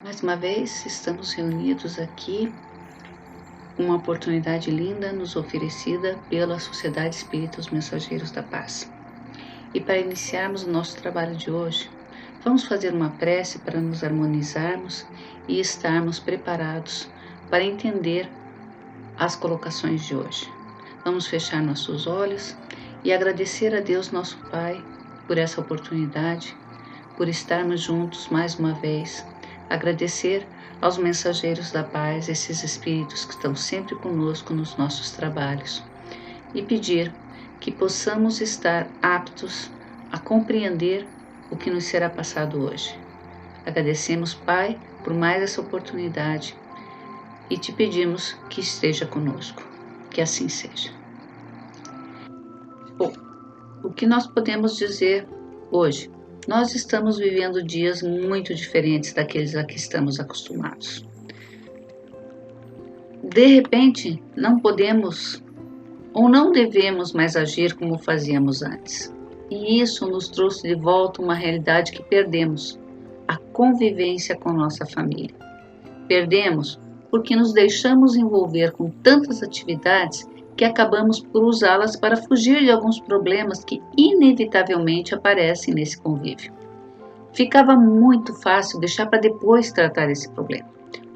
Mais uma vez, estamos reunidos aqui, uma oportunidade linda nos oferecida pela Sociedade Espírita Os Mensageiros da Paz. E para iniciarmos o nosso trabalho de hoje, vamos fazer uma prece para nos harmonizarmos e estarmos preparados para entender as colocações de hoje. Vamos fechar nossos olhos e agradecer a Deus, nosso Pai, por essa oportunidade, por estarmos juntos mais uma vez. Agradecer aos mensageiros da paz, esses espíritos que estão sempre conosco nos nossos trabalhos, e pedir que possamos estar aptos a compreender o que nos será passado hoje. Agradecemos, Pai, por mais essa oportunidade e te pedimos que esteja conosco, que assim seja. Bom, o que nós podemos dizer hoje? Nós estamos vivendo dias muito diferentes daqueles a que estamos acostumados. De repente, não podemos ou não devemos mais agir como fazíamos antes. E isso nos trouxe de volta uma realidade que perdemos, a convivência com nossa família. Perdemos porque nos deixamos envolver com tantas atividades que acabamos por usá-las para fugir de alguns problemas que inevitavelmente aparecem nesse convívio. Ficava muito fácil deixar para depois tratar esse problema,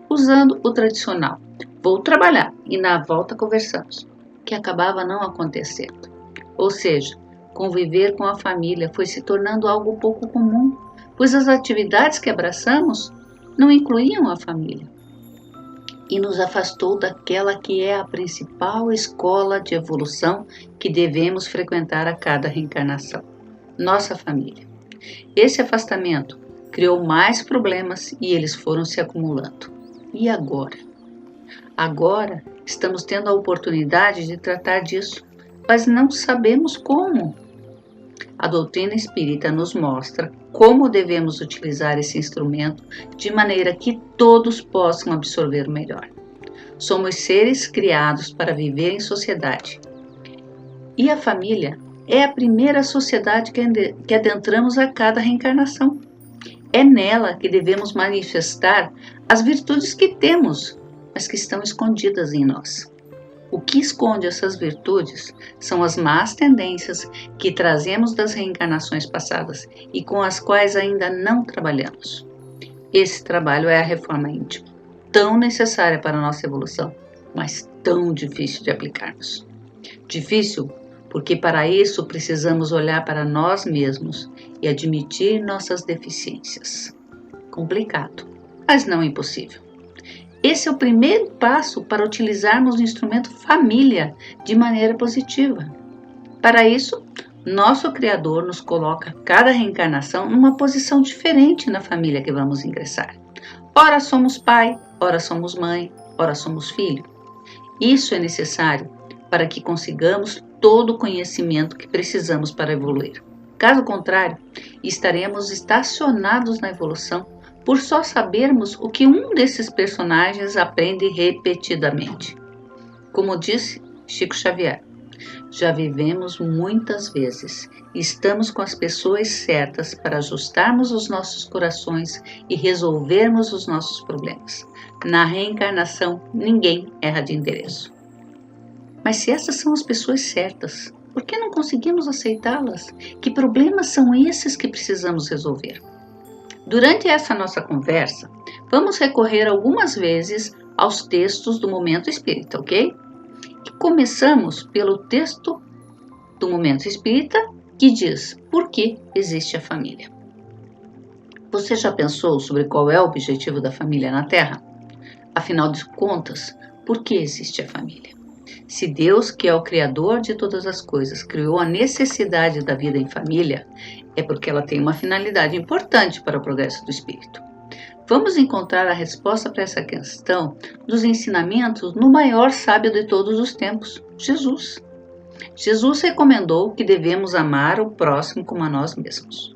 usando o tradicional: vou trabalhar e na volta conversamos, que acabava não acontecendo. Ou seja, conviver com a família foi se tornando algo pouco comum, pois as atividades que abraçamos não incluíam a família. E nos afastou daquela que é a principal escola de evolução que devemos frequentar a cada reencarnação: nossa família. Esse afastamento criou mais problemas e eles foram se acumulando. E agora? Agora estamos tendo a oportunidade de tratar disso, mas não sabemos como. A doutrina espírita nos mostra como devemos utilizar esse instrumento de maneira que todos possam absorver melhor. Somos seres criados para viver em sociedade. E a família é a primeira sociedade que adentramos a cada reencarnação. É nela que devemos manifestar as virtudes que temos, mas que estão escondidas em nós. O que esconde essas virtudes são as más tendências que trazemos das reencarnações passadas e com as quais ainda não trabalhamos. Esse trabalho é a reforma íntima, tão necessária para a nossa evolução, mas tão difícil de aplicarmos. Difícil porque para isso precisamos olhar para nós mesmos e admitir nossas deficiências. Complicado, mas não impossível. Esse é o primeiro passo para utilizarmos o instrumento família de maneira positiva. Para isso, nosso Criador nos coloca cada reencarnação numa posição diferente na família que vamos ingressar. Ora somos pai, ora somos mãe, ora somos filho. Isso é necessário para que consigamos todo o conhecimento que precisamos para evoluir. Caso contrário, estaremos estacionados na evolução por só sabermos o que um desses personagens aprende repetidamente. Como disse Chico Xavier, já vivemos muitas vezes e estamos com as pessoas certas para ajustarmos os nossos corações e resolvermos os nossos problemas. Na reencarnação, ninguém erra de endereço. Mas se essas são as pessoas certas, por que não conseguimos aceitá-las? Que problemas são esses que precisamos resolver? Durante essa nossa conversa, vamos recorrer algumas vezes aos textos do Momento Espírita, ok? E começamos pelo texto do Momento Espírita que diz: por que existe a família? Você já pensou sobre qual é o objetivo da família na Terra? Afinal de contas, por que existe a família? Se Deus, que é o Criador de todas as coisas, criou a necessidade da vida em família, é porque ela tem uma finalidade importante para o progresso do espírito. Vamos encontrar a resposta para essa questão dos ensinamentos no maior sábio de todos os tempos, Jesus. Jesus recomendou que devemos amar o próximo como a nós mesmos.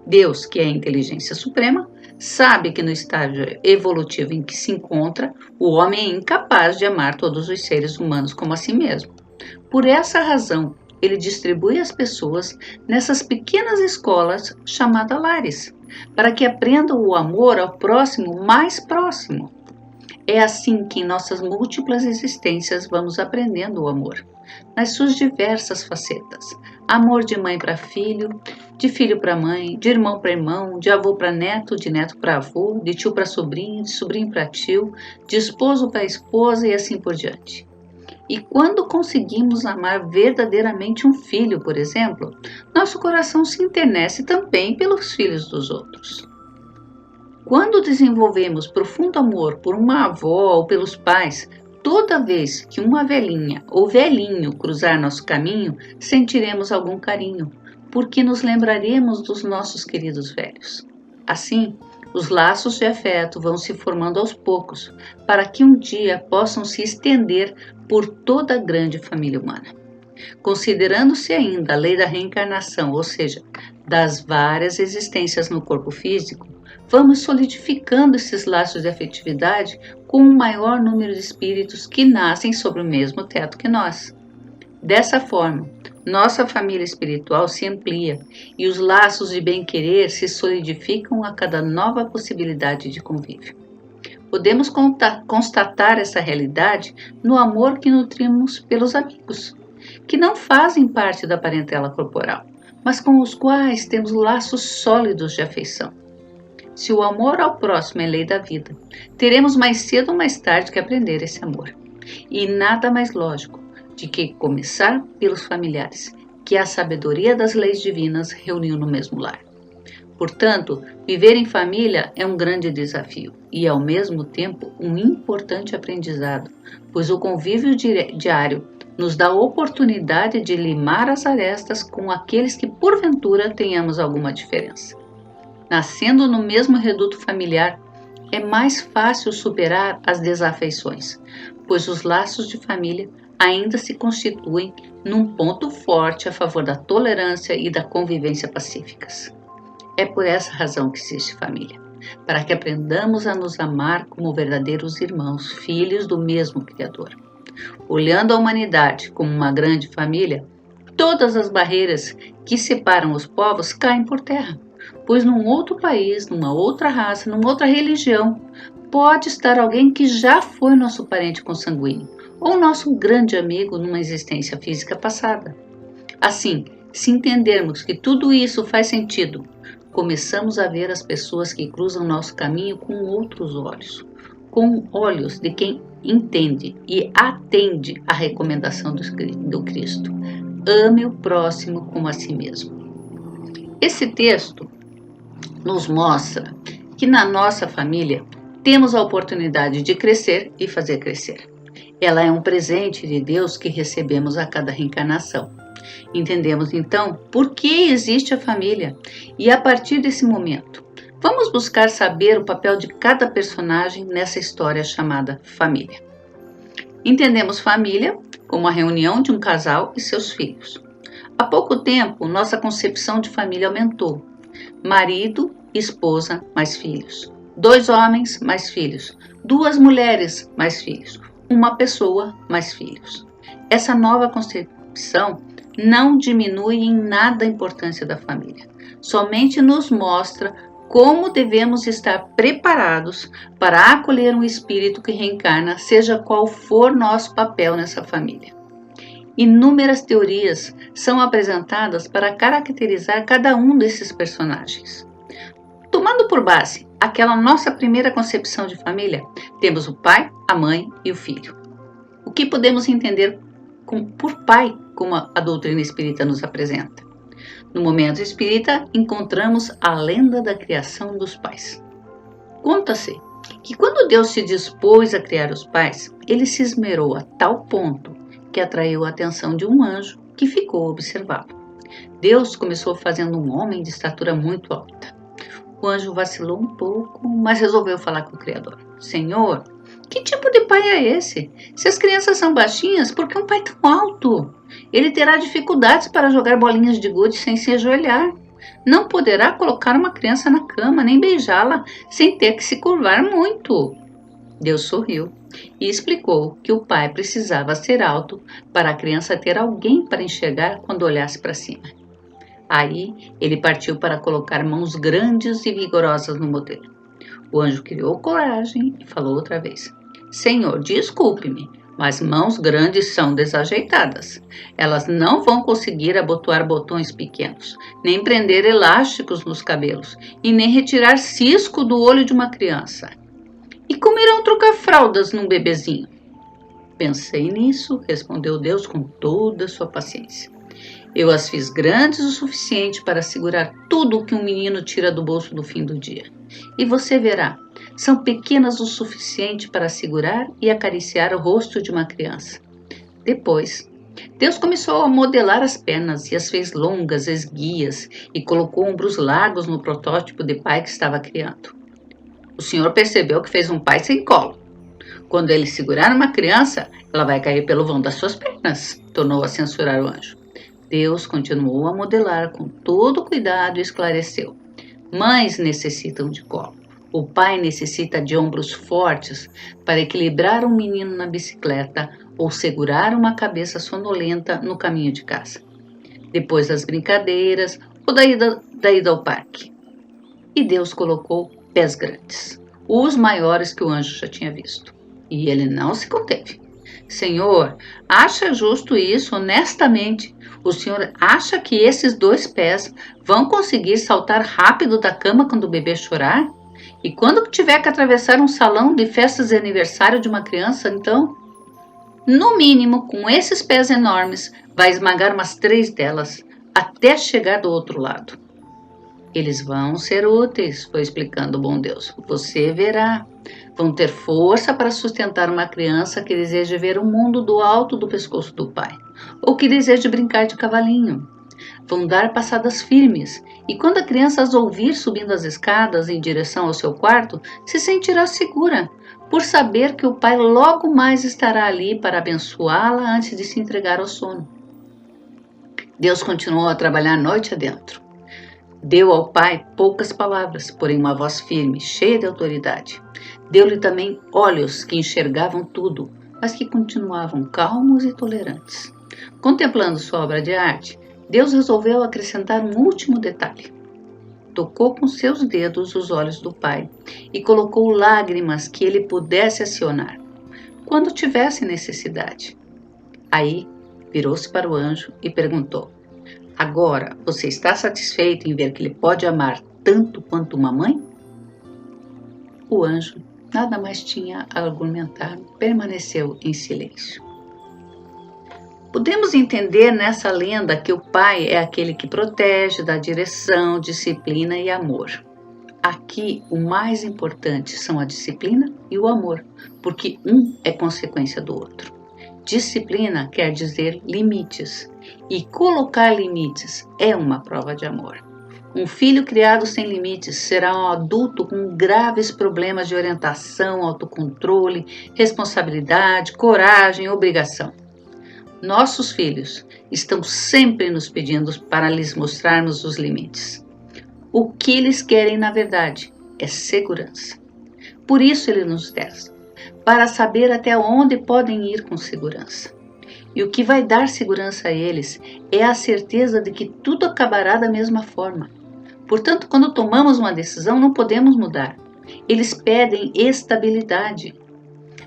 Deus, que é a inteligência suprema, sabe que no estágio evolutivo em que se encontra, o homem é incapaz de amar todos os seres humanos como a si mesmo. Por essa razão, ele distribui as pessoas nessas pequenas escolas chamadas lares, para que aprendam o amor ao próximo mais próximo. É assim que em nossas múltiplas existências vamos aprendendo o amor, nas suas diversas facetas. Amor de mãe para filho, de filho para mãe, de irmão para irmão, de avô para neto, de neto para avô, de tio para sobrinho, de sobrinho para tio, de esposo para esposa e assim por diante. E quando conseguimos amar verdadeiramente um filho, por exemplo, nosso coração se enternece também pelos filhos dos outros. Quando desenvolvemos profundo amor por uma avó ou pelos pais, toda vez que uma velhinha ou velhinho cruzar nosso caminho, sentiremos algum carinho, porque nos lembraremos dos nossos queridos velhos. Assim, os laços de afeto vão se formando aos poucos, para que um dia possam se estender por toda a grande família humana. Considerando-se ainda a lei da reencarnação, ou seja, das várias existências no corpo físico, vamos solidificando esses laços de afetividade com um maior número de espíritos que nascem sob o mesmo teto que nós. Dessa forma, nossa família espiritual se amplia e os laços de bem-querer se solidificam a cada nova possibilidade de convívio. Podemos constatar essa realidade no amor que nutrimos pelos amigos, que não fazem parte da parentela corporal, mas com os quais temos laços sólidos de afeição. Se o amor ao próximo é lei da vida, teremos mais cedo ou mais tarde que aprender esse amor. E nada mais lógico de que começar pelos familiares, que a sabedoria das leis divinas reuniu no mesmo lar. Portanto, viver em família é um grande desafio e, ao mesmo tempo, um importante aprendizado, pois o convívio diário nos dá a oportunidade de limar as arestas com aqueles que, porventura, tenhamos alguma diferença. Nascendo no mesmo reduto familiar, é mais fácil superar as desafeições, pois os laços de família ainda se constituem num ponto forte a favor da tolerância e da convivência pacíficas. É por essa razão que existe família, para que aprendamos a nos amar como verdadeiros irmãos, filhos do mesmo Criador. Olhando a humanidade como uma grande família, todas as barreiras que separam os povos caem por terra, pois num outro país, numa outra raça, numa outra religião, pode estar alguém que já foi nosso parente consanguíneo, ou nosso grande amigo numa existência física passada. Assim, se entendermos que tudo isso faz sentido, começamos a ver as pessoas que cruzam nosso caminho com outros olhos, com olhos de quem entende e atende à recomendação do Cristo. Ame o próximo como a si mesmo. Esse texto nos mostra que na nossa família temos a oportunidade de crescer e fazer crescer. Ela é um presente de Deus que recebemos a cada reencarnação. Entendemos então por que existe a família e a partir desse momento, vamos buscar saber o papel de cada personagem nessa história chamada família. Entendemos família como a reunião de um casal e seus filhos. Há pouco tempo, nossa concepção de família aumentou. Marido, esposa, mais filhos. 2 homens, mais filhos. 2 mulheres, mais filhos. 1 pessoa, mais filhos. Essa nova concepção não diminui em nada a importância da família. Somente nos mostra como devemos estar preparados para acolher um espírito que reencarna, seja qual for nosso papel nessa família. Inúmeras teorias são apresentadas para caracterizar cada um desses personagens. Tomando por base aquela nossa primeira concepção de família, temos o pai, a mãe e o filho. O que podemos entender por pai, como a doutrina espírita nos apresenta? No momento espírita, encontramos a lenda da criação dos pais. Conta-se que quando Deus se dispôs a criar os pais, ele se esmerou a tal ponto que atraiu a atenção de um anjo que ficou a observá-lo. Deus começou fazendo um homem de estatura muito alta. O anjo vacilou um pouco, mas resolveu falar com o Criador. Senhor, que tipo de pai é esse? Se as crianças são baixinhas, por que um pai tão alto? Ele terá dificuldades para jogar bolinhas de gude sem se ajoelhar. Não poderá colocar uma criança na cama, nem beijá-la, sem ter que se curvar muito. Deus sorriu e explicou que o pai precisava ser alto para a criança ter alguém para enxergar quando olhasse para cima. Aí ele partiu para colocar mãos grandes e vigorosas no modelo. O anjo criou coragem e falou outra vez: Senhor, desculpe-me, mas mãos grandes são desajeitadas. Elas não vão conseguir abotoar botões pequenos, nem prender elásticos nos cabelos e nem retirar cisco do olho de uma criança. E como irão trocar fraldas num bebezinho? Pensei nisso, respondeu Deus com toda a sua paciência. Eu as fiz grandes o suficiente para segurar tudo o que um menino tira do bolso no fim do dia. E você verá, são pequenas o suficiente para segurar e acariciar o rosto de uma criança. Depois, Deus começou a modelar as pernas e as fez longas, esguias, e colocou ombros largos no protótipo de pai que estava criando. O senhor percebeu que fez um pai sem colo. Quando ele segurar uma criança, ela vai cair pelo vão das suas pernas, tornou a censurar o anjo. Deus continuou a modelar com todo cuidado e esclareceu. Mães necessitam de colo. O pai necessita de ombros fortes para equilibrar um menino na bicicleta ou segurar uma cabeça sonolenta no caminho de casa. Depois das brincadeiras ou da ida ao parque. E Deus colocou pés grandes, os maiores que o anjo já tinha visto. E ele não se conteve. Senhor, acha justo isso honestamente? O senhor acha que esses 2 pés vão conseguir saltar rápido da cama quando o bebê chorar? E quando tiver que atravessar um salão de festas de aniversário de uma criança, então? No mínimo, com esses pés enormes, vai esmagar umas 3 delas, até chegar do outro lado. Eles vão ser úteis, foi explicando o bom Deus. Você verá. Vão ter força para sustentar uma criança que deseja ver o mundo do alto do pescoço do pai, ou que deseja brincar de cavalinho. Vão dar passadas firmes, e quando a criança as ouvir subindo as escadas em direção ao seu quarto, se sentirá segura, por saber que o pai logo mais estará ali para abençoá-la antes de se entregar ao sono. Deus continuou a trabalhar a noite adentro. Deu ao pai poucas palavras, porém uma voz firme, cheia de autoridade. Deu-lhe também olhos que enxergavam tudo, mas que continuavam calmos e tolerantes. Contemplando sua obra de arte, Deus resolveu acrescentar um último detalhe. Tocou com seus dedos os olhos do pai e colocou lágrimas que ele pudesse acionar, quando tivesse necessidade. Aí, virou-se para o anjo e perguntou: Agora, você está satisfeito em ver que ele pode amar tanto quanto uma mãe? O anjo nada mais tinha a argumentar, permaneceu em silêncio. Podemos entender nessa lenda que o pai é aquele que protege, dá direção, disciplina e amor. Aqui, o mais importante são a disciplina e o amor, porque um é consequência do outro. Disciplina quer dizer limites, e colocar limites é uma prova de amor. Um filho criado sem limites será um adulto com graves problemas de orientação, autocontrole, responsabilidade, coragem, obrigação. Nossos filhos estão sempre nos pedindo para lhes mostrarmos os limites. O que eles querem, na verdade, é segurança. Por isso ele nos testa, para saber até onde podem ir com segurança. E o que vai dar segurança a eles é a certeza de que tudo acabará da mesma forma. Portanto, quando tomamos uma decisão, não podemos mudar. Eles pedem estabilidade.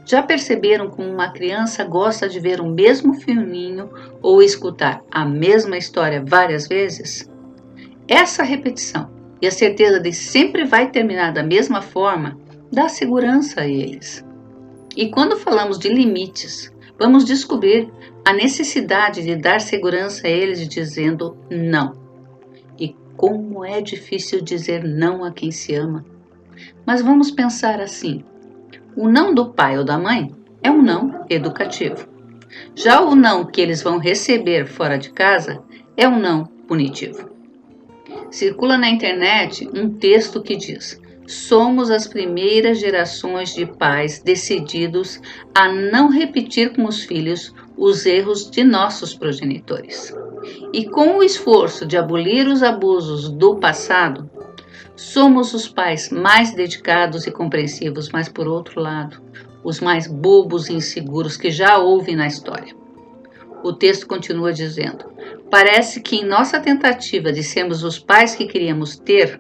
Já perceberam como uma criança gosta de ver o mesmo filminho ou escutar a mesma história várias vezes? Essa repetição e a certeza de que sempre vai terminar da mesma forma dá segurança a eles. E quando falamos de limites, vamos descobrir a necessidade de dar segurança a eles dizendo não. E como é difícil dizer não a quem se ama. Mas vamos pensar assim: o não do pai ou da mãe é um não educativo. Já o não que eles vão receber fora de casa é um não punitivo. Circula na internet um texto que diz: somos as primeiras gerações de pais decididos a não repetir com os filhos os erros de nossos progenitores. E com o esforço de abolir os abusos do passado, Somos os pais mais dedicados e compreensivos, mas por outro lado, os mais bobos e inseguros que já houve na história. O texto continua dizendo: parece que em nossa tentativa de sermos os pais que queríamos ter,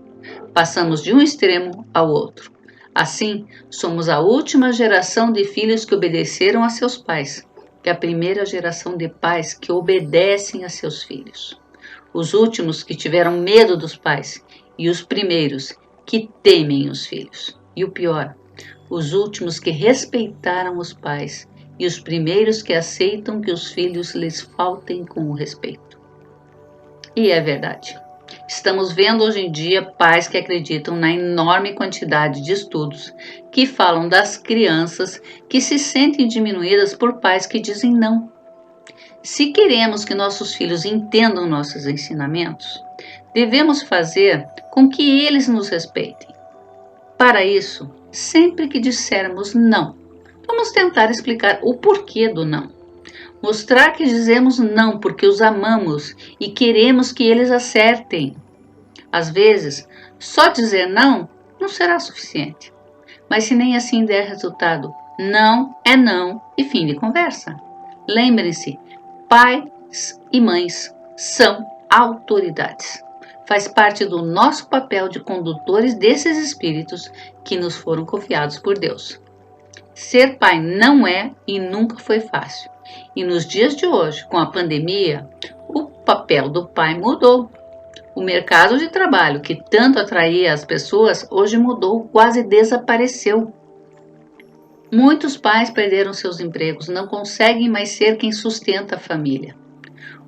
passamos de um extremo ao outro. Assim, somos a última geração de filhos que obedeceram a seus pais, que é a primeira geração de pais que obedecem a seus filhos. Os últimos que tiveram medo dos pais e os primeiros que temem os filhos. E o pior, os últimos que respeitaram os pais e os primeiros que aceitam que os filhos lhes faltem com o respeito. E é verdade. Estamos vendo hoje em dia pais que acreditam na enorme quantidade de estudos que falam das crianças que se sentem diminuídas por pais que dizem não. Se queremos que nossos filhos entendam nossos ensinamentos, devemos fazer com que eles nos respeitem. Para isso, sempre que dissermos não, vamos tentar explicar o porquê do não. Mostrar que dizemos não porque os amamos e queremos que eles acertem. Às vezes, só dizer não será suficiente. Mas se nem assim der resultado, não é não e fim de conversa. Lembrem-se, pais e mães são autoridades. Faz parte do nosso papel de condutores desses espíritos que nos foram confiados por Deus. Ser pai não é e nunca foi fácil. E nos dias de hoje, com a pandemia, o papel do pai mudou. O mercado de trabalho que tanto atraía as pessoas hoje mudou, quase desapareceu. Muitos pais perderam seus empregos, não conseguem mais ser quem sustenta a família.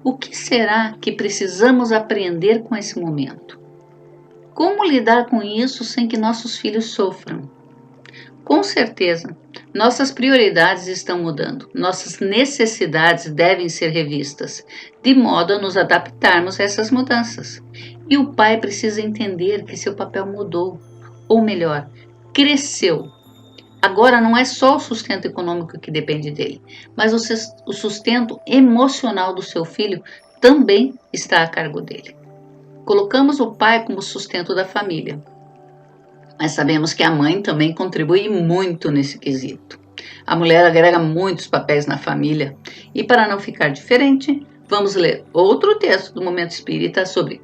O que será que precisamos aprender com esse momento? Como lidar com isso sem que nossos filhos sofram? Com certeza, nossas prioridades estão mudando, nossas necessidades devem ser revistas, de modo a nos adaptarmos a essas mudanças. E o pai precisa entender que seu papel mudou, ou melhor, cresceu. Agora não é só o sustento econômico que depende dele, mas o sustento emocional do seu filho também está a cargo dele. Colocamos o pai como sustento da família, mas sabemos que a mãe também contribui muito nesse quesito. A mulher agrega muitos papéis na família e, para não ficar diferente, vamos ler outro texto do Momento Espírita sobre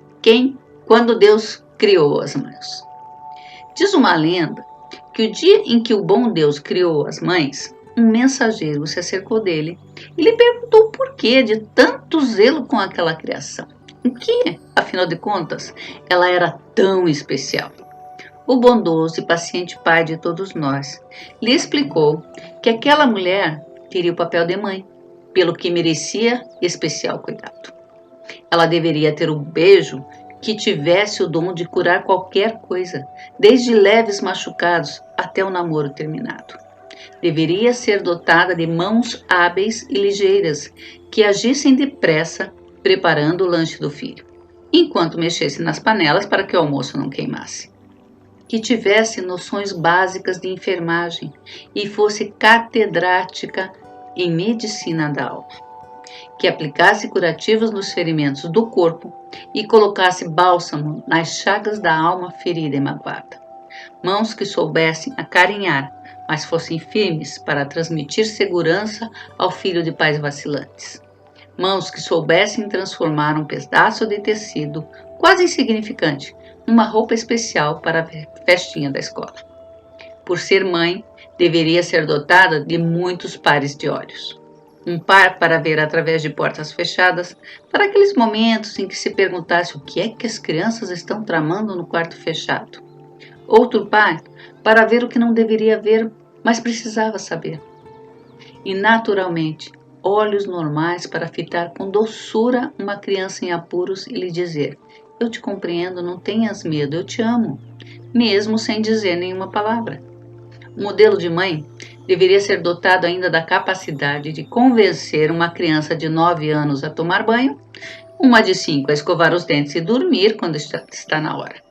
quando Deus criou as mães. Diz uma lenda que o dia em que o bom Deus criou as mães, um mensageiro se acercou dele e lhe perguntou o porquê de tanto zelo com aquela criação. Em que, afinal de contas, ela era tão especial. O bondoso e paciente pai de todos nós lhe explicou que aquela mulher teria o papel de mãe, pelo que merecia especial cuidado. Ela deveria ter um beijo que tivesse o dom de curar qualquer coisa, desde leves machucados até o namoro terminado. Deveria ser dotada de mãos hábeis e ligeiras, que agissem depressa, preparando o lanche do filho, enquanto mexesse nas panelas para que o almoço não queimasse. Que tivesse noções básicas de enfermagem e fosse catedrática em medicina da alma. Que aplicasse curativos nos ferimentos do corpo e colocasse bálsamo nas chagas da alma ferida e magoada. Mãos que soubessem acarinhar, mas fossem firmes para transmitir segurança ao filho de pais vacilantes. Mãos que soubessem transformar um pedaço de tecido quase insignificante numa roupa especial para a festinha da escola. Por ser mãe, deveria ser dotada de muitos pares de olhos. Um par para ver através de portas fechadas, para aqueles momentos em que se perguntasse o que é que as crianças estão tramando no quarto fechado. Outro par para ver o que não deveria ver, mas precisava saber. E, naturalmente, olhos normais para fitar com doçura uma criança em apuros e lhe dizer: eu te compreendo, não tenhas medo, eu te amo, mesmo sem dizer nenhuma palavra. O modelo de mãe deveria ser dotado ainda da capacidade de convencer uma criança de 9 anos a tomar banho, uma de 5 a escovar os dentes e dormir quando está na hora.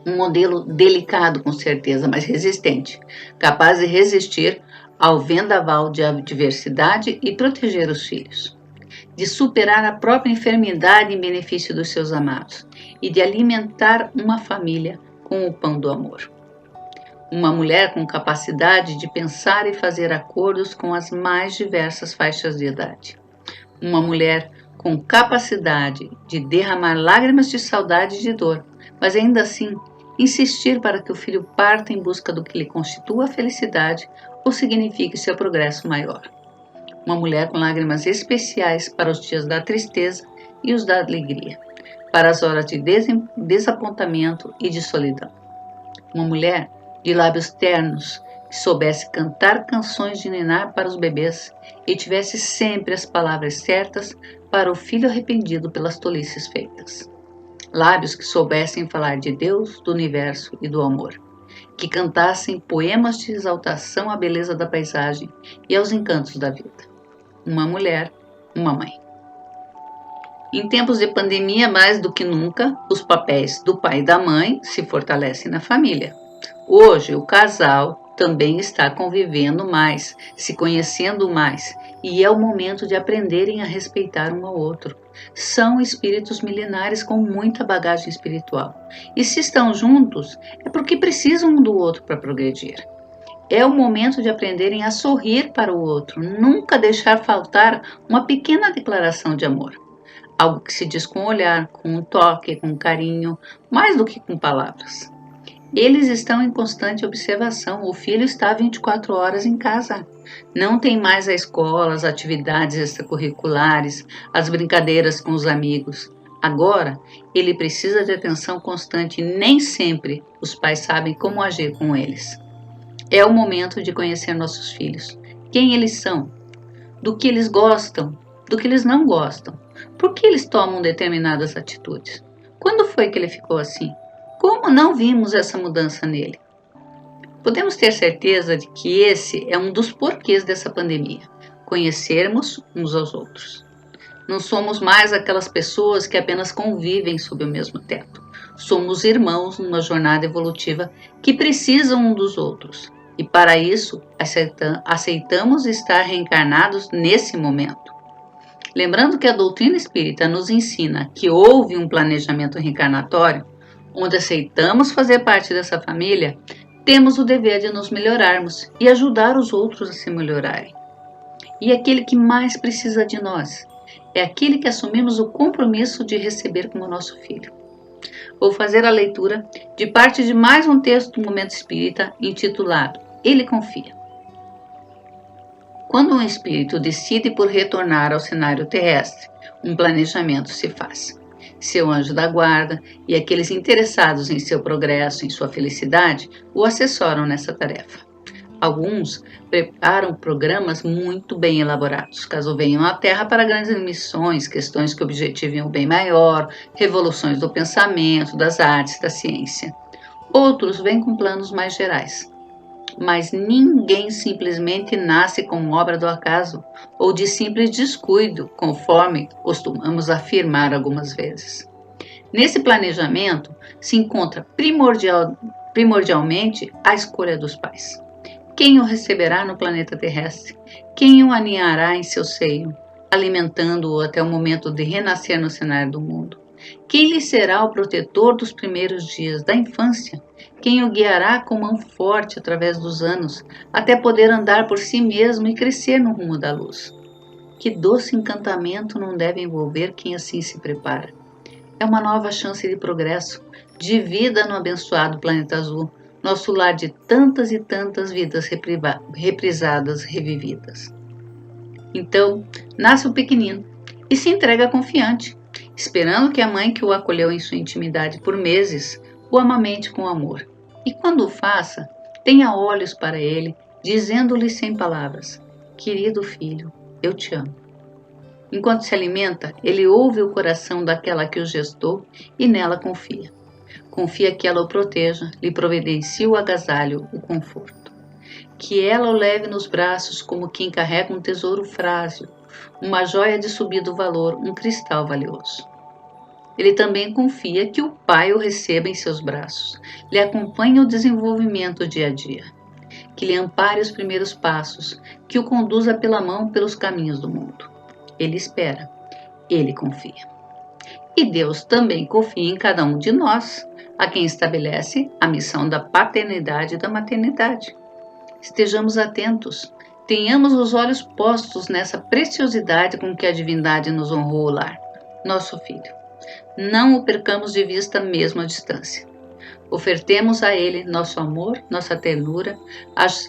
Um modelo delicado, com certeza, mas resistente, capaz de resistir ao vendaval de adversidade e proteger os filhos. de superar a própria enfermidade em benefício dos seus amados e de alimentar uma família com o pão do amor. Uma mulher com capacidade de pensar e fazer acordos com as mais diversas faixas de idade. Uma mulher com capacidade de derramar lágrimas de saudade e de dor, mas ainda assim insistir para que o filho parta em busca do que lhe constitua a felicidade ou signifique seu progresso maior. Uma mulher com lágrimas especiais para os dias da tristeza e os da alegria, para as horas de desapontamento e de solidão. Uma mulher de lábios ternos, que soubesse cantar canções de ninar para os bebês e tivesse sempre as palavras certas para o filho arrependido pelas tolices feitas. Lábios que soubessem falar de Deus, do universo e do amor, que cantassem poemas de exaltação à beleza da paisagem e aos encantos da vida. Uma mulher, uma mãe. Em tempos de pandemia, mais do que nunca, os papéis do pai e da mãe se fortalecem na família. Hoje, o casal também está convivendo mais, se conhecendo mais, e é o momento de aprenderem a respeitar um ao outro. São espíritos milenares com muita bagagem espiritual. E se estão juntos, é porque precisam um do outro para progredir. É o momento de aprenderem a sorrir para o outro, nunca deixar faltar uma pequena declaração de amor. Algo que se diz com o olhar, com um toque, com carinho, mais do que com palavras. Eles estão em constante observação. O filho está 24 horas em casa. Não tem mais a escola, as atividades extracurriculares, as brincadeiras com os amigos. Agora, ele precisa de atenção constante e nem sempre os pais sabem como agir com eles. É o momento de conhecer nossos filhos, quem eles são, do que eles gostam, do que eles não gostam, por que eles tomam determinadas atitudes. Quando foi que ele ficou assim? Como não vimos essa mudança nele? Podemos ter certeza de que esse é um dos porquês dessa pandemia, conhecermos uns aos outros. Não somos mais aquelas pessoas que apenas convivem sob o mesmo teto. Somos irmãos numa jornada evolutiva que precisam um dos outros. E para isso, aceitamos estar reencarnados nesse momento. Lembrando que a doutrina espírita nos ensina que houve um planejamento reencarnatório, onde aceitamos fazer parte dessa família, temos o dever de nos melhorarmos e ajudar os outros a se melhorarem. E aquele que mais precisa de nós é aquele que assumimos o compromisso de receber como nosso filho. Vou fazer a leitura de parte de mais um texto do Momento Espírita intitulado Ele Confia. Quando um espírito decide por retornar ao cenário terrestre, um planejamento se faz. Seu anjo da guarda e aqueles interessados em seu progresso, em sua felicidade, o assessoram nessa tarefa. Alguns preparam programas muito bem elaborados, caso venham à Terra para grandes missões, questões que objetivem o bem maior, revoluções do pensamento, das artes, da ciência. Outros vêm com planos mais gerais. Mas ninguém simplesmente nasce como obra do acaso ou de simples descuido, conforme costumamos afirmar algumas vezes. Nesse planejamento se encontra primordialmente a escolha dos pais. Quem o receberá no planeta terrestre? Quem o aninhará em seu seio, alimentando-o até o momento de renascer no cenário do mundo? Quem lhe será o protetor dos primeiros dias da infância? Quem o guiará com mão forte através dos anos, até poder andar por si mesmo e crescer no rumo da luz? Que doce encantamento não deve envolver quem assim se prepara? É uma nova chance de progresso, de vida no abençoado planeta azul, nosso lar de tantas e tantas vidas reprisadas, revividas. Então, nasce o pequenino e se entrega confiante, esperando que a mãe que o acolheu em sua intimidade por meses o amamente com amor. E quando o faça, tenha olhos para ele, dizendo-lhe sem palavras: querido filho, eu te amo. Enquanto se alimenta, ele ouve o coração daquela que o gestou e nela confia. Confia que ela o proteja, lhe providencie o agasalho, o conforto. Que ela o leve nos braços como quem carrega um tesouro frágil, uma joia de subido valor, um cristal valioso. Ele também confia que o pai o receba em seus braços, lhe acompanhe o desenvolvimento dia a dia, que lhe ampare os primeiros passos, que o conduza pela mão pelos caminhos do mundo. Ele espera, Ele confia. E Deus também confia em cada um de nós, a quem estabelece a missão da paternidade e da maternidade. Estejamos atentos, tenhamos os olhos postos nessa preciosidade com que a divindade nos honrou o lar, nosso filho. Não o percamos de vista mesmo à distância. Ofertemos a ele nosso amor, nossa ternura,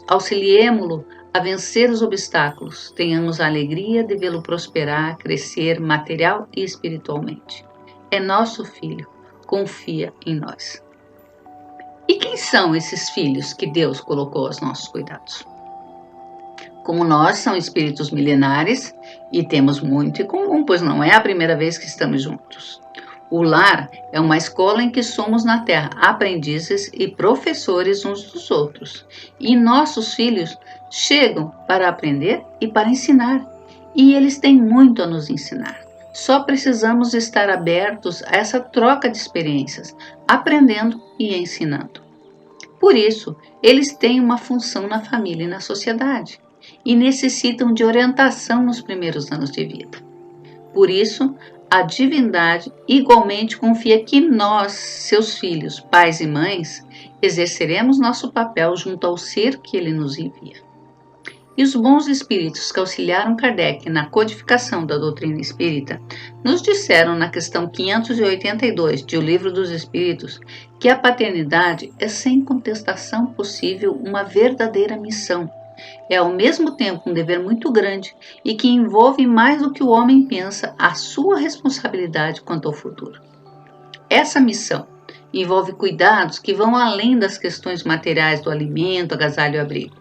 auxiliemo-lo a vencer os obstáculos, tenhamos a alegria de vê-lo prosperar, crescer material e espiritualmente. É nosso filho, confia em nós. E quem são esses filhos que Deus colocou aos nossos cuidados? Como nós, são espíritos milenares e temos muito em comum, pois não é a primeira vez que estamos juntos. O lar é uma escola em que somos na Terra aprendizes e professores uns dos outros. E nossos filhos chegam para aprender e para ensinar. E eles têm muito a nos ensinar. Só precisamos estar abertos a essa troca de experiências, aprendendo e ensinando. Por isso, eles têm uma função na família e na sociedade e necessitam de orientação nos primeiros anos de vida. Por isso, a divindade igualmente confia que nós, seus filhos, pais e mães, exerceremos nosso papel junto ao ser que ele nos envia. E os bons espíritos que auxiliaram Kardec na codificação da doutrina espírita nos disseram na questão 582 de O Livro dos Espíritos que a paternidade é sem contestação possível uma verdadeira missão. É ao mesmo tempo um dever muito grande e que envolve mais do que o homem pensa a sua responsabilidade quanto ao futuro. Essa missão envolve cuidados que vão além das questões materiais do alimento, agasalho e abrigo.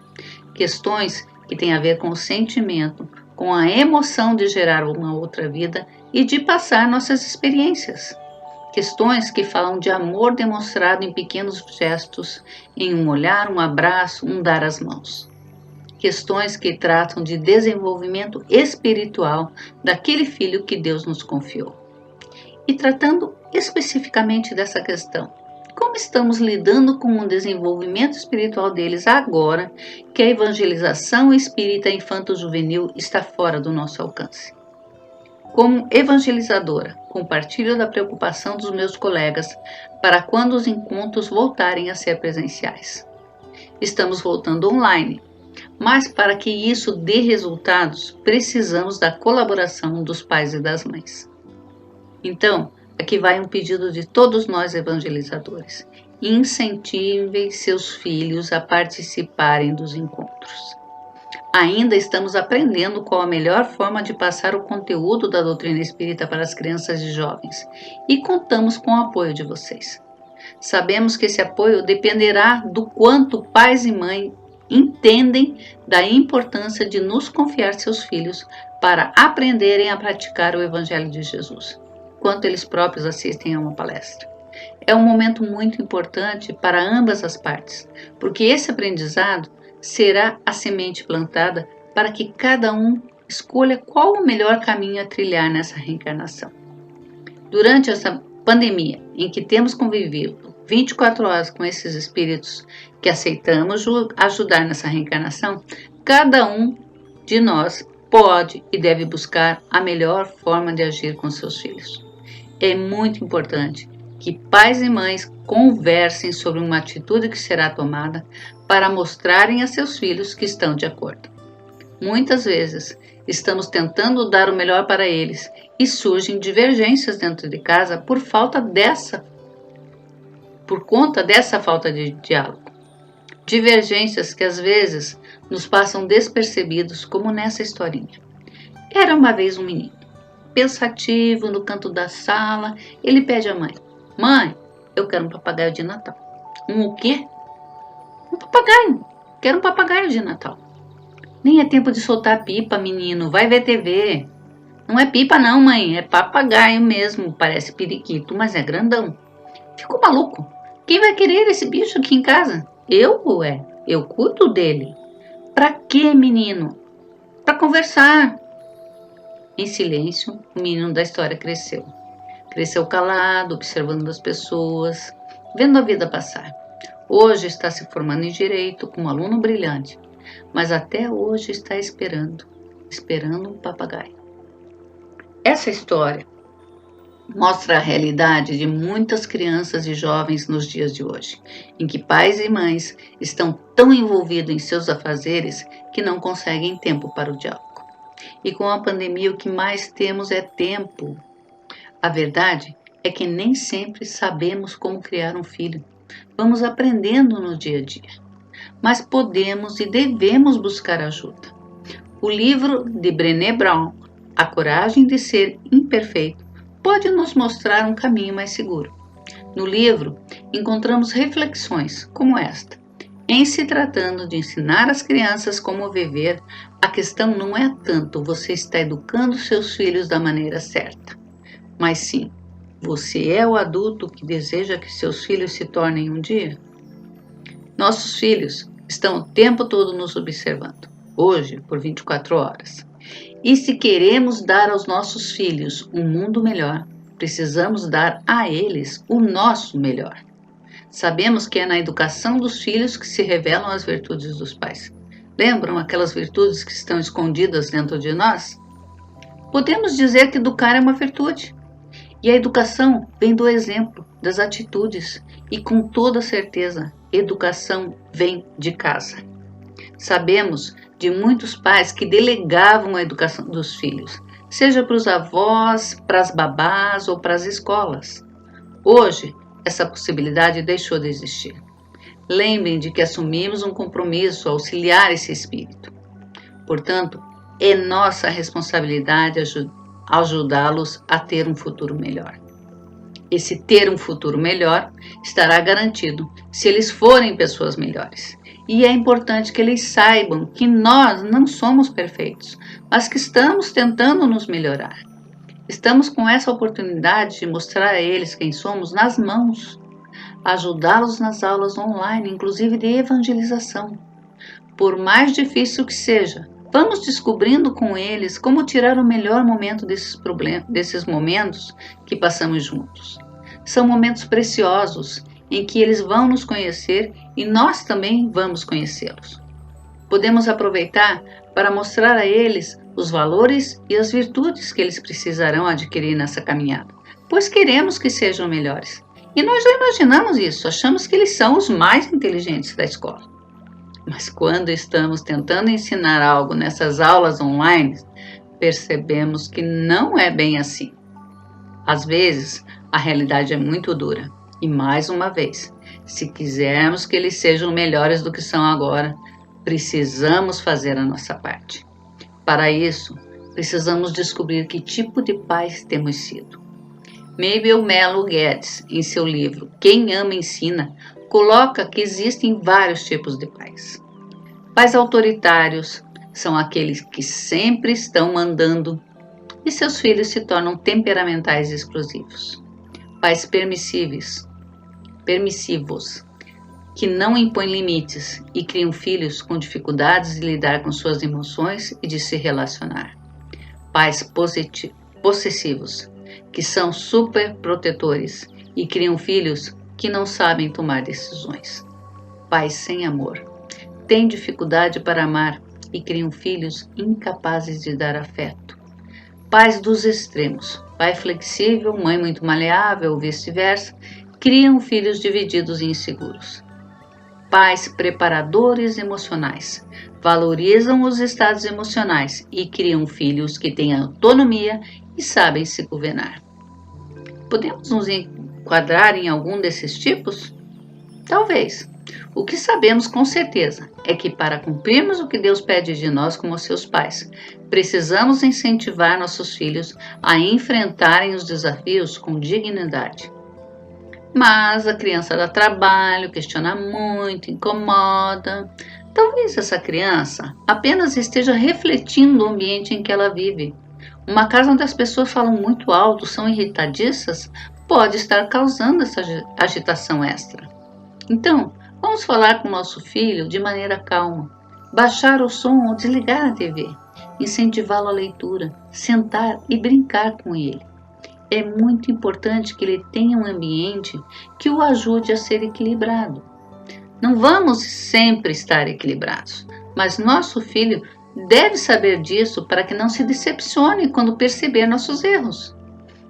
Questões que têm a ver com o sentimento, com a emoção de gerar uma outra vida e de passar nossas experiências. Questões que falam de amor demonstrado em pequenos gestos, em um olhar, um abraço, um dar as mãos. Questões que tratam de desenvolvimento espiritual daquele filho que Deus nos confiou. E tratando especificamente dessa questão, como estamos lidando com o desenvolvimento espiritual deles agora que a evangelização espírita infanto-juvenil está fora do nosso alcance? Como evangelizadora, compartilho da preocupação dos meus colegas para quando os encontros voltarem a ser presenciais. Estamos voltando online, mas para que isso dê resultados, precisamos da colaboração dos pais e das mães. Então, aqui vai um pedido de todos nós evangelizadores. Incentivem seus filhos a participarem dos encontros. Ainda estamos aprendendo qual a melhor forma de passar o conteúdo da doutrina espírita para as crianças e jovens e contamos com o apoio de vocês. Sabemos que esse apoio dependerá do quanto pais e mães entendem da importância de nos confiar seus filhos para aprenderem a praticar o Evangelho de Jesus, quanto eles próprios assistem a uma palestra. É um momento muito importante para ambas as partes, porque esse aprendizado será a semente plantada para que cada um escolha qual o melhor caminho a trilhar nessa reencarnação. Durante essa pandemia, em que temos convivido 24 horas com esses espíritos que aceitamos ajudar nessa reencarnação, cada um de nós pode e deve buscar a melhor forma de agir com seus filhos. É muito importante que pais e mães conversem sobre uma atitude que será tomada para mostrarem a seus filhos que estão de acordo. Muitas vezes estamos tentando dar o melhor para eles e surgem divergências dentro de casa por conta dessa falta de diálogo. Divergências que às vezes nos passam despercebidos, como nessa historinha. Era uma vez um menino, pensativo no canto da sala, ele pede à mãe: "Mãe, eu quero um papagaio de Natal." "Um o quê?" "Um papagaio. Quero um papagaio de Natal." "Nem é tempo de soltar pipa, menino. Vai ver TV." "Não é pipa não, mãe. É papagaio mesmo. Parece periquito, mas é grandão." "Ficou maluco? Quem vai querer esse bicho aqui em casa?" "Eu, ué. Eu cuido dele." "Pra quê, menino?" "Pra conversar." Em silêncio, o menino da história cresceu. Cresceu calado, observando as pessoas, vendo a vida passar. Hoje está se formando em direito como aluno brilhante, mas até hoje está esperando um papagaio. Essa história mostra a realidade de muitas crianças e jovens nos dias de hoje, em que pais e mães estão tão envolvidos em seus afazeres que não conseguem tempo para o diálogo. E com a pandemia, o que mais temos é tempo. A verdade é que nem sempre sabemos como criar um filho. Vamos aprendendo no dia a dia, mas podemos e devemos buscar ajuda. O livro de Brené Brown, A Coragem de Ser Imperfeito, pode nos mostrar um caminho mais seguro. No livro, encontramos reflexões como esta. Em se tratando de ensinar às crianças como viver, a questão não é tanto você está educando seus filhos da maneira certa, mas sim, você é o adulto que deseja que seus filhos se tornem um dia? Nossos filhos estão o tempo todo nos observando, hoje por 24 horas. E se queremos dar aos nossos filhos um mundo melhor, precisamos dar a eles o nosso melhor. Sabemos que é na educação dos filhos que se revelam as virtudes dos pais. Lembram aquelas virtudes que estão escondidas dentro de nós? Podemos dizer que educar é uma virtude. E a educação vem do exemplo, das atitudes. E com toda certeza, educação vem de casa. Sabemos de muitos pais que delegavam a educação dos filhos, seja para os avós, para as babás ou para as escolas. Hoje, essa possibilidade deixou de existir. Lembrem de que assumimos um compromisso a auxiliar esse espírito. Portanto, é nossa responsabilidade ajudá-los a ter um futuro melhor. Esse ter um futuro melhor estará garantido se eles forem pessoas melhores. E é importante que eles saibam que nós não somos perfeitos, mas que estamos tentando nos melhorar. Estamos com essa oportunidade de mostrar a eles quem somos nas mãos, ajudá-los nas aulas online, inclusive de evangelização. Por mais difícil que seja, vamos descobrindo com eles como tirar o melhor momento desses momentos que passamos juntos. São momentos preciosos em que eles vão nos conhecer e nós também vamos conhecê-los. Podemos aproveitar para mostrar a eles os valores e as virtudes que eles precisarão adquirir nessa caminhada, pois queremos que sejam melhores. E nós já imaginamos isso, achamos que eles são os mais inteligentes da escola. Mas quando estamos tentando ensinar algo nessas aulas online, percebemos que não é bem assim. Às vezes, a realidade é muito dura. E mais uma vez, se quisermos que eles sejam melhores do que são agora, precisamos fazer a nossa parte. Para isso, precisamos descobrir que tipo de pais temos sido. Mabel Melo Guedes, em seu livro Quem Ama Ensina, coloca que existem vários tipos de pais. Pais autoritários são aqueles que sempre estão mandando e seus filhos se tornam temperamentais e explosivos. Pais permissivos, que não impõem limites e criam filhos com dificuldades de lidar com suas emoções e de se relacionar. Pais possessivos, que são super protetores e criam filhos que não sabem tomar decisões. Pais sem amor, têm dificuldade para amar e criam filhos incapazes de dar afeto. Pais dos extremos, pai flexível, mãe muito maleável ou vice-versa, criam filhos divididos e inseguros. Pais preparadores emocionais, valorizam os estados emocionais e criam filhos que têm autonomia e sabem se governar. Podemos nos enquadrar em algum desses tipos? Talvez. O que sabemos com certeza é que para cumprirmos o que Deus pede de nós como seus pais, precisamos incentivar nossos filhos a enfrentarem os desafios com dignidade. Mas a criança dá trabalho, questiona muito, incomoda. Talvez essa criança apenas esteja refletindo o ambiente em que ela vive. Uma casa onde as pessoas falam muito alto, são irritadiças, pode estar causando essa agitação extra. Então, vamos falar com nosso filho de maneira calma, baixar o som ou desligar a TV, incentivá-lo à leitura, sentar e brincar com ele. É muito importante que ele tenha um ambiente que o ajude a ser equilibrado. Não vamos sempre estar equilibrados, mas nosso filho deve saber disso para que não se decepcione quando perceber nossos erros.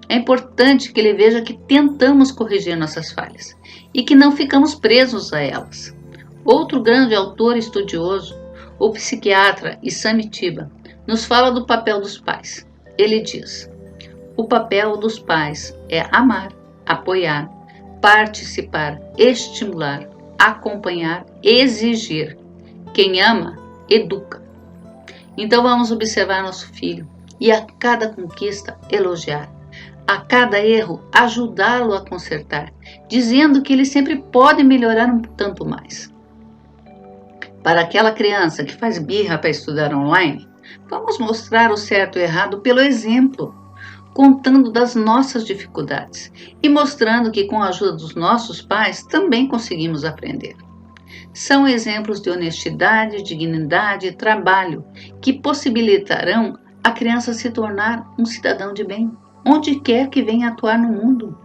É importante que ele veja que tentamos corrigir nossas falhas e que não ficamos presos a elas. Outro grande autor estudioso, o psiquiatra Samitiba, nos fala do papel dos pais. Ele diz: o papel dos pais é amar, apoiar, participar, estimular, acompanhar, exigir. Quem ama, educa. Então vamos observar nosso filho e a cada conquista elogiar. A cada erro, ajudá-lo a consertar, dizendo que ele sempre pode melhorar um tanto mais. Para aquela criança que faz birra para estudar online, vamos mostrar o certo e o errado pelo exemplo, contando das nossas dificuldades e mostrando que com a ajuda dos nossos pais também conseguimos aprender. São exemplos de honestidade, dignidade e trabalho que possibilitarão a criança se tornar um cidadão de bem, onde quer que venha atuar no mundo.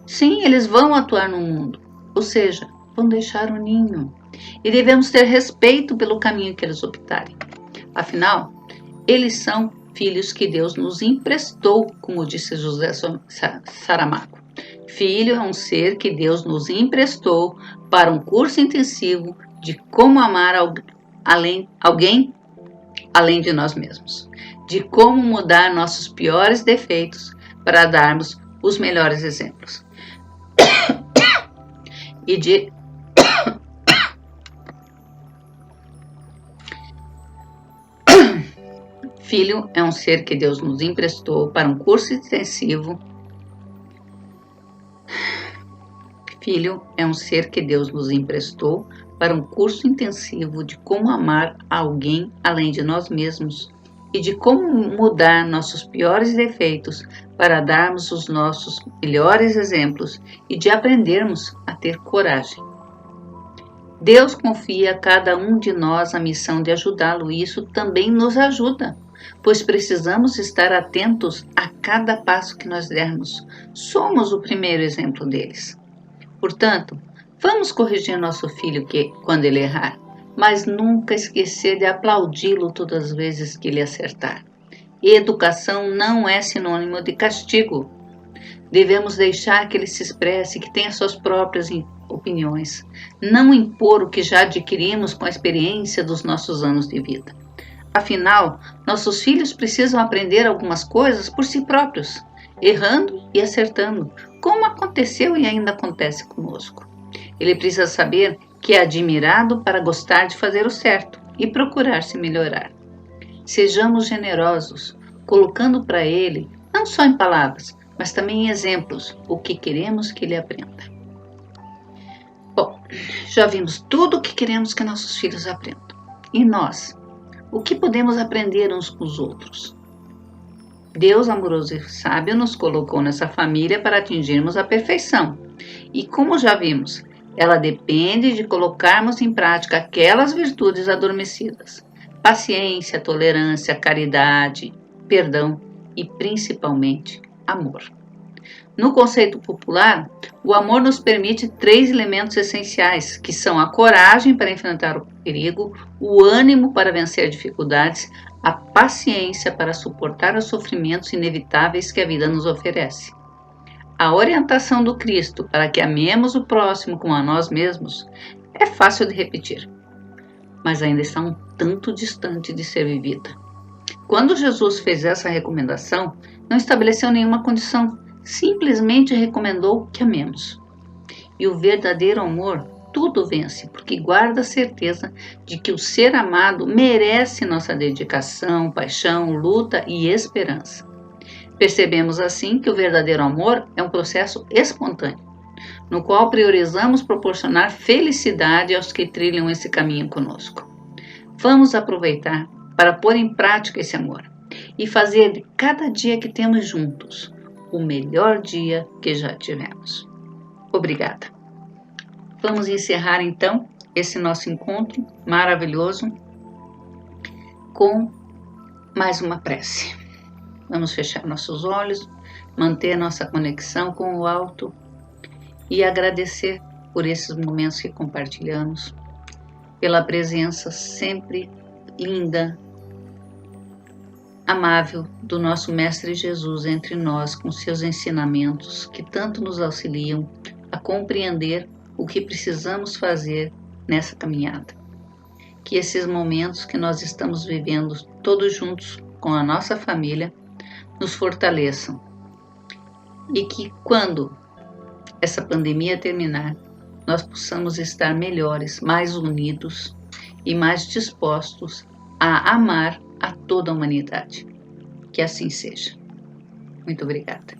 Sim, eles vão atuar no mundo, ou seja, vão deixar o ninho. E devemos ter respeito pelo caminho que eles optarem. Afinal, eles são filhos que Deus nos emprestou, como disse José Saramago. Filho é um ser que Deus nos emprestou para um curso intensivo de como amar alguém além de nós mesmos, de como mudar nossos piores defeitos para darmos os melhores exemplos. Filho é um ser que Deus nos emprestou para um curso intensivo. Filho é um ser que Deus nos emprestou para um curso intensivo de como amar alguém além de nós mesmos e de como mudar nossos piores defeitos para darmos os nossos melhores exemplos e de aprendermos a ter coragem. Deus confia a cada um de nós a missão de ajudá-lo e isso também nos ajuda, pois precisamos estar atentos a cada passo que nós dermos. Somos o primeiro exemplo deles. Portanto, vamos corrigir nosso filho quando ele errar, mas nunca esquecer de aplaudi-lo todas as vezes que ele acertar. Educação não é sinônimo de castigo. Devemos deixar que ele se expresse, que tenha suas próprias opiniões, não impor o que já adquirimos com a experiência dos nossos anos de vida. Afinal, nossos filhos precisam aprender algumas coisas por si próprios, errando e acertando, como aconteceu e ainda acontece conosco. Ele precisa saber que é admirado para gostar de fazer o certo e procurar se melhorar. Sejamos generosos, colocando para ele, não só em palavras, mas também em exemplos, o que queremos que ele aprenda. Bom, já vimos tudo o que queremos que nossos filhos aprendam. E nós? O que podemos aprender uns com os outros? Deus amoroso e sábio nos colocou nessa família para atingirmos a perfeição. E como já vimos, ela depende de colocarmos em prática aquelas virtudes adormecidas: paciência, tolerância, caridade, perdão e principalmente amor. No conceito popular, o amor nos permite 3 elementos essenciais, que são a coragem para enfrentar o perigo, o ânimo para vencer dificuldades, a paciência para suportar os sofrimentos inevitáveis que a vida nos oferece. A orientação do Cristo para que amemos o próximo como a nós mesmos é fácil de repetir, mas ainda está um tanto distante de ser vivida. Quando Jesus fez essa recomendação, não estabeleceu nenhuma condição, simplesmente recomendou que amemos. E o verdadeiro amor tudo vence, porque guarda a certeza de que o ser amado merece nossa dedicação, paixão, luta e esperança. Percebemos assim que o verdadeiro amor é um processo espontâneo, no qual priorizamos proporcionar felicidade aos que trilham esse caminho conosco. Vamos aproveitar para pôr em prática esse amor e fazer de cada dia que temos juntos o melhor dia que já tivemos. Obrigada. Vamos encerrar então esse nosso encontro maravilhoso com mais uma prece. Vamos fechar nossos olhos, manter nossa conexão com o alto e agradecer por esses momentos que compartilhamos, pela presença sempre linda, amável do nosso Mestre Jesus entre nós, com seus ensinamentos que tanto nos auxiliam a compreender o que precisamos fazer nessa caminhada. Que esses momentos que nós estamos vivendo todos juntos com a nossa família nos fortaleçam e que quando essa pandemia terminar, nós possamos estar melhores, mais unidos e mais dispostos a amar a toda a humanidade. Que assim seja. Muito obrigada.